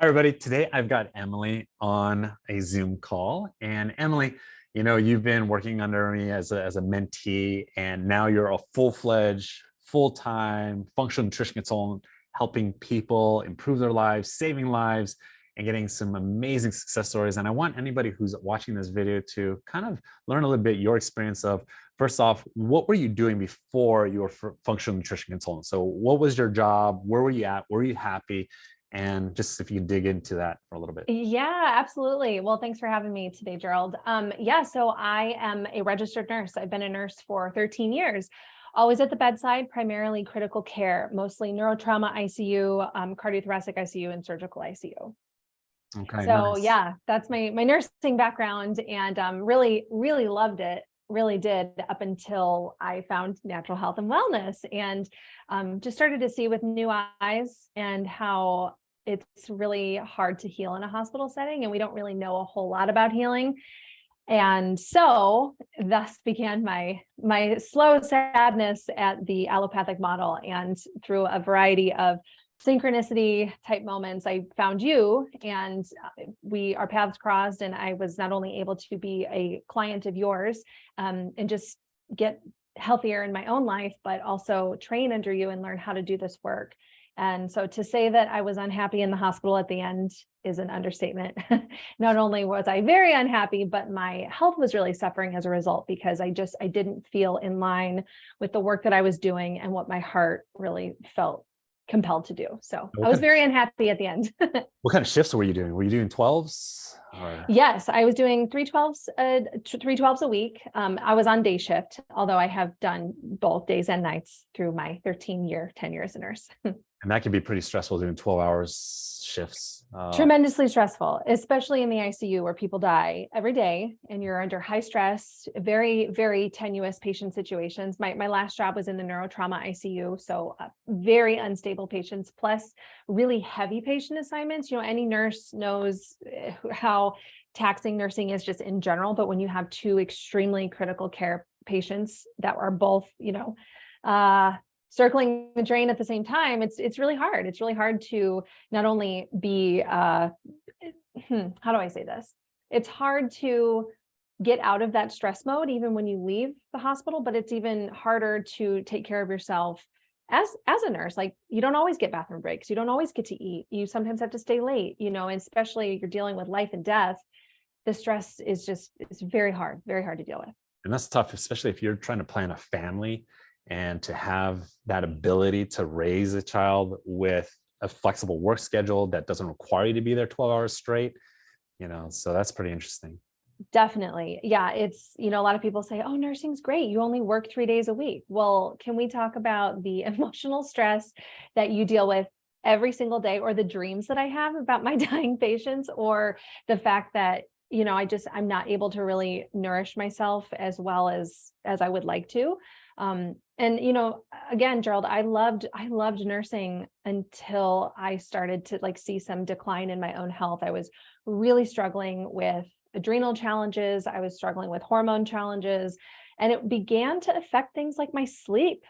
Hi, everybody. Today I've got Emily on a Zoom call. And Emily, you've been working under me as a mentee, and now you're a full-fledged, full-time functional nutrition consultant, helping people improve their lives, saving lives, and getting some amazing success stories. And I want anybody who's watching this video to kind of learn a little bit your experience of, first off, what were you doing before you were functional nutrition consultant? So what was your job? Where were you at? Were you happy? And just if you could dig into that for a little bit. Yeah, absolutely. Well, thanks for having me today, Gerald. So I am a registered nurse. I've been a nurse for 13 years, always at the bedside, primarily critical care, mostly neurotrauma ICU, cardiothoracic ICU, and surgical ICU. Okay, So nice. yeah, that's my nursing background, and really loved it. Really did, up until I found natural health and wellness, and just started to see with new eyes and how it's really hard to heal in a hospital setting, and we don't really know a whole lot about healing. And so thus began my slow sadness at the allopathic model. And through a variety of synchronicity type moments, I found you, and our paths crossed, and I was not only able to be a client of yours and just get healthier in my own life, but also train under you and learn how to do this work. And so to say that I was unhappy in the hospital at the end is an understatement. Not only was I very unhappy, but my health was really suffering as a result, because I didn't feel in line with the work that I was doing and what my heart really felt compelled to do. So I was very unhappy at the end. What kind of shifts were you doing? Were you doing 12s? Yes, I was doing 312s a week. I was on day shift, although I have done both days and nights through my 13-year tenure as a nurse. And that can be pretty stressful doing 12 hours shifts. Tremendously stressful, especially in the ICU, where people die every day and you're under high stress, very tenuous patient situations. My last job was in the neurotrauma ICU. So very unstable patients, plus really heavy patient assignments. Any nurse knows how taxing nursing is just in general, but when you have two extremely critical care patients that are both, circling the drain at the same time, it's really hard. It's really hard to not only be, how do I say this? It's hard to get out of that stress mode even when you leave the hospital, but it's even harder to take care of yourself as a nurse. Like, you don't always get bathroom breaks. You don't always get to eat. You sometimes have to stay late, and especially you're dealing with life and death. The stress is it's very hard to deal with. And that's tough, especially if you're trying to plan a family and to have that ability to raise a child with a flexible work schedule that doesn't require you to be there 12 hours straight, so that's pretty interesting. Definitely. Yeah. It's, a lot of people say, oh, nursing's great, you only work 3 days a week. Well, can we talk about the emotional stress that you deal with every single day, or the dreams that I have about my dying patients, or the fact that, I'm not able to really nourish myself as well as I would like to. And, again, Gerald, I loved nursing until I started to see some decline in my own health. I was really struggling with adrenal challenges. I was struggling with hormone challenges, and it began to affect things like my sleep.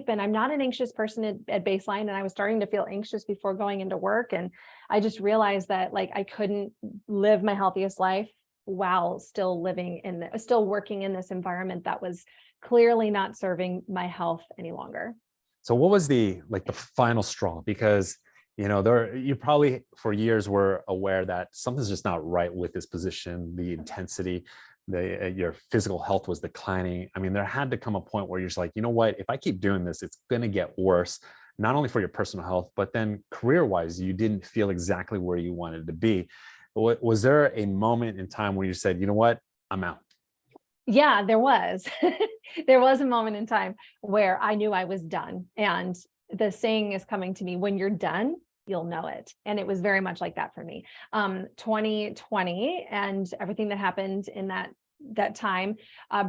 And I'm not an anxious person at baseline. And I was starting to feel anxious before going into work. And I just realized that I couldn't live my healthiest life while still working in this environment that was clearly not serving my health any longer. So what was the final straw? Because you probably for years were aware that something's just not right with this position, the intensity, your physical health was declining. I mean, there had to come a point where you're just like, you know what, if I keep doing this, it's going to get worse, not only for your personal health, but then career-wise, you didn't feel exactly where you wanted to be. Was there a moment in time where you said, you know what, I'm out? Yeah, there was. There was a moment in time where I knew I was done. And the saying is coming to me, when you're done, you'll know it. And it was very much like that for me. 2020 and everything that happened in that time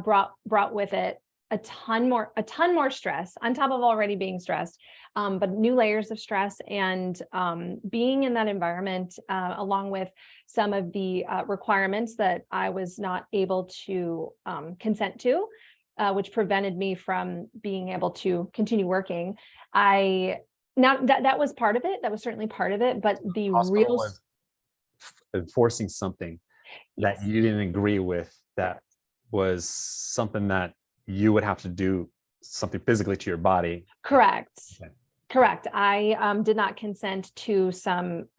brought with it a ton more stress on top of already being stressed, but new layers of stress. And being in that environment, along with some of the requirements that I was not able to consent to, which prevented me from being able to continue working, I Now that was part of it. That was certainly part of it, but the Hospital real, was enforcing something that yes, you didn't agree with, that was something that you would have to do something physically to your body. correct. Okay. Correct. I did not consent to some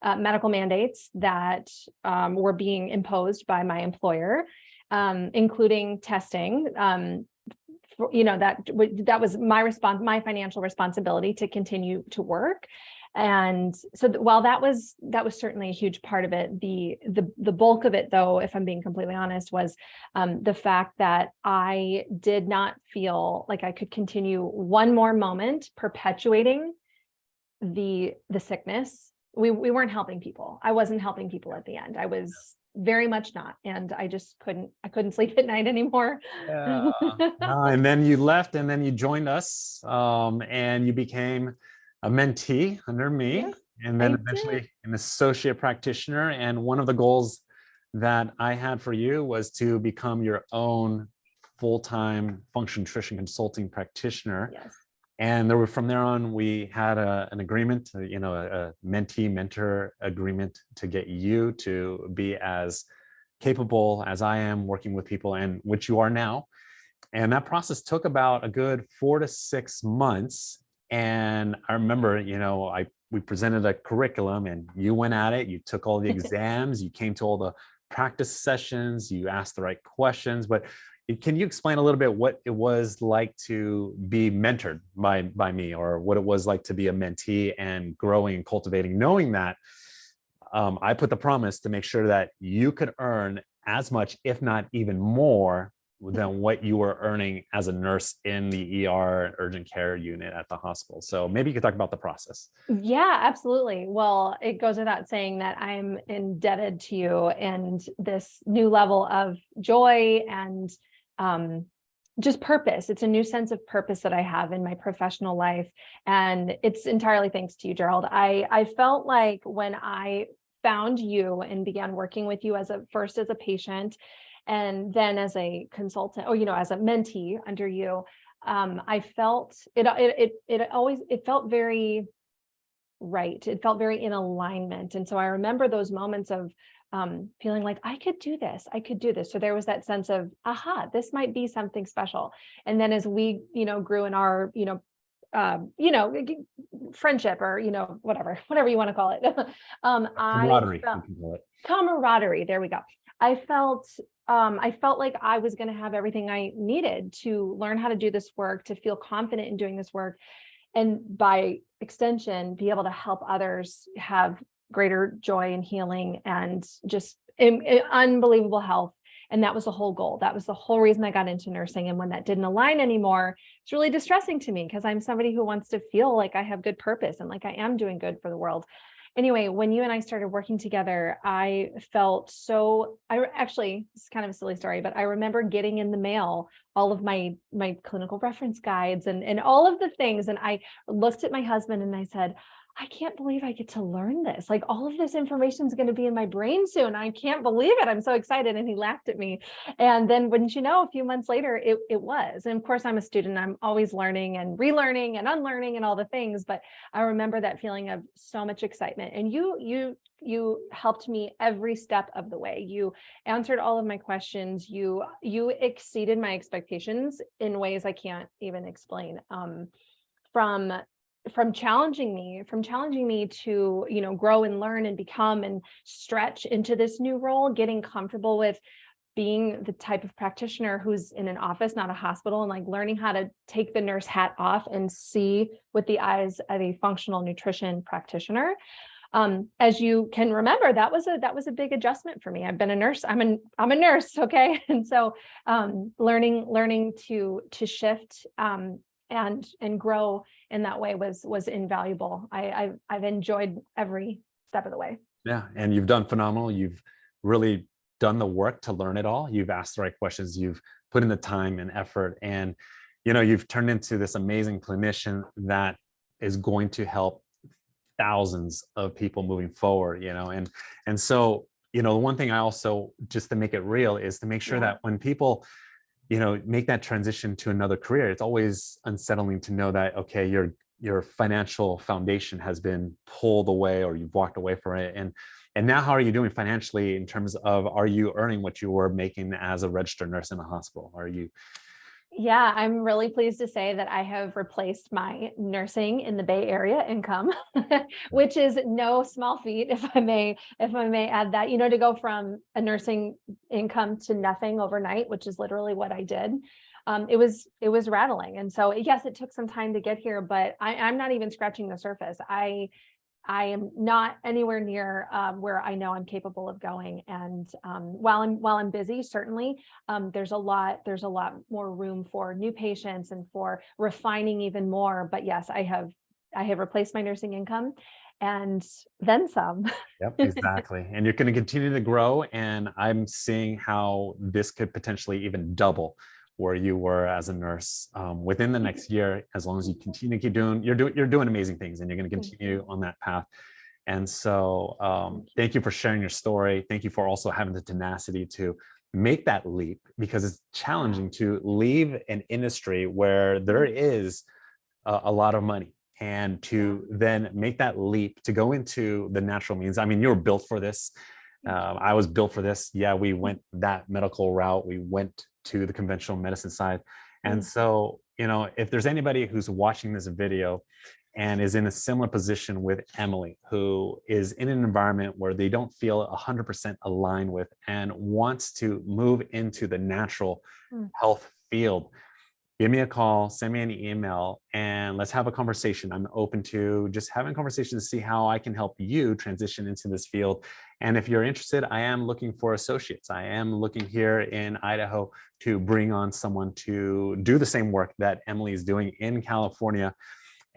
medical mandates that were being imposed by my employer, including testing. That was my financial responsibility to continue to work. And so while that was certainly a huge part of it, the bulk of it, though, if I'm being completely honest, was the fact that I did not feel like I could continue one more moment perpetuating the sickness. We weren't helping people. I wasn't helping people at the end. I was very much not. And I couldn't sleep at night anymore. Yeah. And then you left, and then you joined us, and you became a mentee under me, Yes, and I then did. eventually an associate practitioner. And one of the goals that I had for you was to become your own full-time functional nutrition consulting practitioner. Yes. And there were, from there on, we had an agreement, a mentee mentor agreement, to get you to be as capable as I am working with people, and which you are now. And that process took about a good 4 to 6 months. And I remember, we presented a curriculum, and you went at it. You took all the exams, you came to all the practice sessions, you asked the right questions. But can you explain a little bit what it was like to be mentored by me, or what it was like to be a mentee and growing and cultivating, knowing that I put the promise to make sure that you could earn as much, if not even more, than what you were earning as a nurse in the ER urgent care unit at the hospital. So maybe you could talk about the process. Yeah, absolutely. Well, it goes without saying that I'm indebted to you and this new level of joy and just purpose. It's a new sense of purpose that I have in my professional life. And it's entirely thanks to you, Gerald. I felt like when I found you and began working with you first as a patient, and then as a consultant, or, as a mentee under you, I felt it felt very right. It felt very in alignment. And so I remember those moments of feeling like I could do this. I could do this. So there was that sense of, aha, this might be something special. And then as we, grew in our, friendship, or, whatever you want to call it. I Camaraderie, felt we can call it. camaraderie. There we go. I felt like I was going to have everything I needed to learn how to do this work, to feel confident in doing this work, and by extension, be able to help others have greater joy and healing and just unbelievable health. And that was the whole goal. That was the whole reason I got into nursing. And when that didn't align anymore, it's really distressing to me, because I'm somebody who wants to feel like I have good purpose and like I am doing good for the world. Anyway, when you and I started working together, I felt actually, it's kind of a silly story, but I remember getting in the mail all of my clinical reference guides and all of the things. And I looked at my husband and I said, I can't believe I get to learn this. Like, all of this information is going to be in my brain soon. I can't believe it. I'm so excited. And he laughed at me. And then, wouldn't you know, a few months later, it was. And of course, I'm a student. I'm always learning and relearning and unlearning and all the things. But I remember that feeling of so much excitement. And you helped me every step of the way. You answered all of my questions. You exceeded my expectations in ways I can't even explain. From challenging me to, grow and learn and become and stretch into this new role, getting comfortable with being the type of practitioner who's in an office, not a hospital, and like learning how to take the nurse hat off and see with the eyes of a functional nutrition practitioner. As you can remember, that was a big adjustment for me. I've been a nurse. I'm a nurse. Okay. And so, learning to shift, and grow in that way was invaluable. I've enjoyed every step of the way. Yeah. And you've done phenomenal. You've really done the work to learn it all. You've asked the right questions. You've put in the time and effort, and, you've turned into this amazing clinician that is going to help thousands of people moving forward, and so, the one thing I also, just to make it real, is to make sure Yeah. that when people, make that transition to another career, it's always unsettling to know that, okay, you're your financial foundation has been pulled away, or you've walked away from it. And now how are you doing financially in terms of, are you earning what you were making as a registered nurse in a hospital? Are you? Yeah, I'm really pleased to say that I have replaced my nursing in the Bay Area income, which is no small feat, if I may add that, to go from a nursing income to nothing overnight, which is literally what I did. It was rattling. And so yes, it took some time to get here, but I'm not even scratching the surface. I am not anywhere near where I know I'm capable of going. And while I'm busy, certainly there's a lot more room for new patients and for refining even more. But yes, I have replaced my nursing income and then some. Yep, exactly. And you're going to continue to grow. And I'm seeing how this could potentially even double where you were as a nurse within the next year, as long as you continue to keep doing, you're doing amazing things, and you're going to continue on that path. And so thank you for sharing your story. Thank you for also having the tenacity to make that leap, because it's challenging to leave an industry where there is a lot of money, and to then make that leap to go into the natural means. I mean, you were built for this. I was built for this. Yeah, we went that medical route. We went to the conventional medicine side. And so, if there's anybody who's watching this video and is in a similar position with Emily, who is in an environment where they don't feel 100% aligned with, and wants to move into the natural health field, give me a call, send me an email, and let's have a conversation. I'm open to just having a conversation to see how I can help you transition into this field. And if you're interested, I am looking for associates. I am looking here in Idaho to bring on someone to do the same work that Emily is doing in California,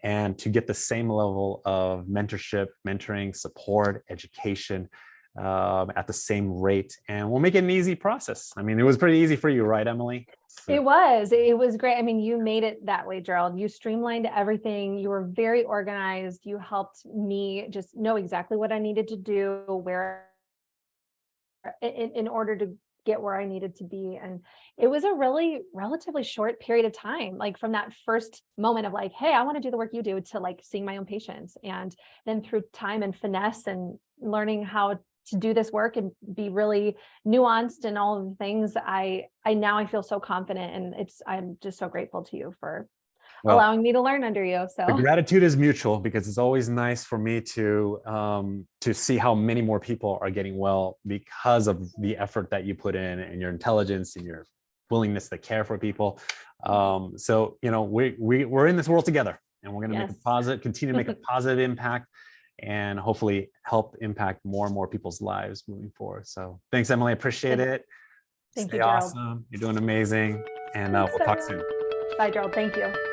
and to get the same level of mentorship, mentoring, support, education at the same rate. And we'll make it an easy process. I mean, it was pretty easy for you, right, Emily? So. It was great. I mean, you made it that way, Gerald. You streamlined everything. You were very organized. You helped me just know exactly what I needed to do, where in order to get where I needed to be. And it was a really relatively short period of time, like from that first moment of like, hey, I want to do the work you do, to like seeing my own patients. And then through time and finesse and learning how to do this work and be really nuanced and all of the things, I now feel so confident, and I'm just so grateful to you for allowing me to learn under you. So the gratitude is mutual, because it's always nice for me to see how many more people are getting well because of the effort that you put in, and your intelligence and your willingness to care for people. So we're in this world together, and we're going to make continue to make a positive impact, and hopefully help impact more and more people's lives moving forward. So thanks, Emily. I appreciate it. Thank Stay you, Gerald. awesome. You're doing amazing. And we'll talk soon. Bye, Gerald. Thank you.